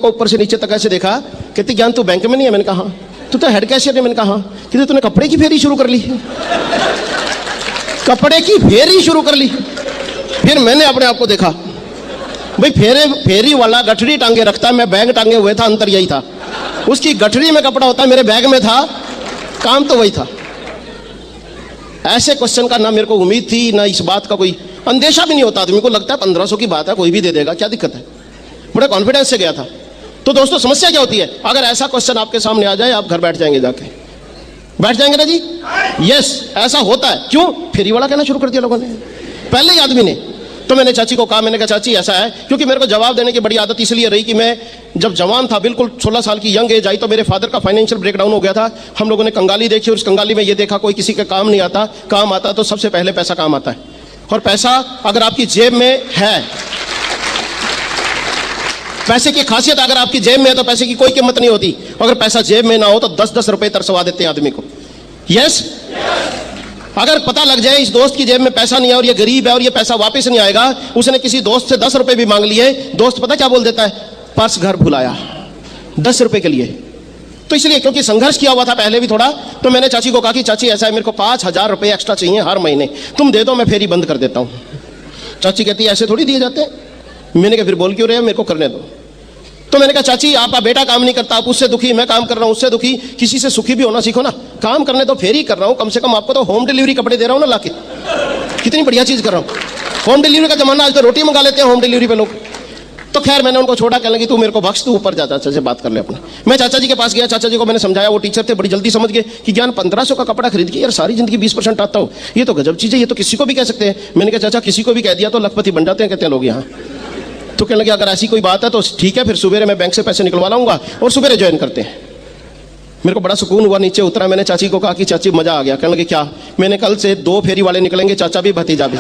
को ऊपर से नीचे तक ऐसे देखा, कहती ज्ञान तू बैंक में नहीं है? मैंने कहा हाँ। तो हेड कैशियर है? मैंने कहा हाँ। कहते तूने कपड़े की फेरी शुरू कर ली? कपड़े की फेरी शुरू कर ली। फिर मैंने अपने आप को देखा, भाई फेरी वाला गठरी टांगे रखता है, मैं बैग टांगे हुए था, अंतर यही था। उसकी गठरी में कपड़ा होता, मेरे बैग में था, काम तो वही था। ऐसे क्वेश्चन का ना मेरे को उम्मीद थी, ना इस बात का कोई अंदेशा भी नहीं होता। आदमी को लगता है 1500 की बात है, कोई भी दे देगा, क्या दिक्कत है। बड़े कॉन्फिडेंस से गया था। तो दोस्तों समस्या क्या होती है, अगर ऐसा क्वेश्चन आपके सामने आ जाए, आप घर बैठ जाएंगे, जाके बैठ जाएंगे ना जी। यस, ऐसा होता है। क्यों? फेरी वाला कहना शुरू कर दिया लोगों ने, पहले ही आदमी ने। तो मैंने चाची को कहा, मैंने कहा चाची ऐसा है, क्योंकि मेरे को जवाब देने की बड़ी आदत इसलिए रही कि मैं जब जवान था, बिल्कुल 16 साल की यंग एज आई, तो मेरे फादर का फाइनेंशियल ब्रेकडाउन हो गया था। हम लोगों ने कंगाली देखी, और उस कंगाली में ये देखा कोई किसी का काम नहीं आता, काम आता तो सबसे पहले पैसा काम आता है। और पैसा अगर आपकी जेब में है, पैसे की खासियत अगर आपकी जेब में है तो पैसे की कोई कीमत नहीं होती। अगर पैसा जेब में ना हो तो 10-10 रुपए तरसवा देते हैं आदमी को। यस, अगर पता लग जाए इस दोस्त की जेब में पैसा नहीं है और ये गरीब है और ये पैसा वापस नहीं आएगा, उसने किसी दोस्त से 10 रुपए भी मांग लिए, दोस्त पता क्या बोल देता है, पर्स घर भुलाया 10 रुपए के लिए। तो इसलिए क्योंकि संघर्ष किया हुआ था पहले भी थोड़ा, तो मैंने चाची को कहा कि चाची ऐसा है, मेरे को 5000 रुपए एक्स्ट्रा चाहिए हर महीने, तुम दे दो, मैं फेरी बंद कर देता हूं। चाची कहती है ऐसे थोड़ी दिए जाते हैं। मैंने कहा फिर बोल क्यों रहे हो, मेरे को करने दो। तो मैंने कहा चाची आपका बेटा काम नहीं करता, आप उससे दुखी, मैं काम कर रहा हूं उससे दुखी, किसी से सुखी भी होना सीखो ना। काम करने तो फेरी कर रहा हूं, कम से कम आपको तो होम डिलीवरी कपड़े दे रहा हूं ना लाके, कितनी बढ़िया चीज कर रहा हूं। होम डिलीवरी का जमाना, आज तो रोटी मंगा लेते हैं होम डिलीवरी पे लोग। तो खैर मैंने उनको छोड़ा, कहने लगी तू मेरे को बख्श, तू ऊपर जा, चाचा से बात कर ले अपना। मैं चाचा जी के पास गया, चाचा जी को मैंने समझाया, वो टीचर थे, बड़ी जल्दी समझ गए कि ज्ञान 1500 का कपड़ा खरीद के यार सारी जिंदगी 20% आता हो, ये तो गजब चीज है, ये तो किसी को भी कह सकते हैं। मैंने कहा चाचा किसी को भी कह दिया तो लखपति बन जाते हैं, कहते हैं लोग यहाँ। तो कहने लगे अगर ऐसी कोई बात है तो ठीक है, फिर सुबह मैं बैंक से पैसे निकलवा लाऊंगा और सुबह ज्वाइन करते हैं। मेरे को बड़ा सुकून हुआ, नीचे उतरा, मैंने चाची को कहा कि चाची मजा आ गया। कहने लगे क्या? मैंने कल से 2 फेरी वाले निकलेंगे, चाचा भी भतीजा भी।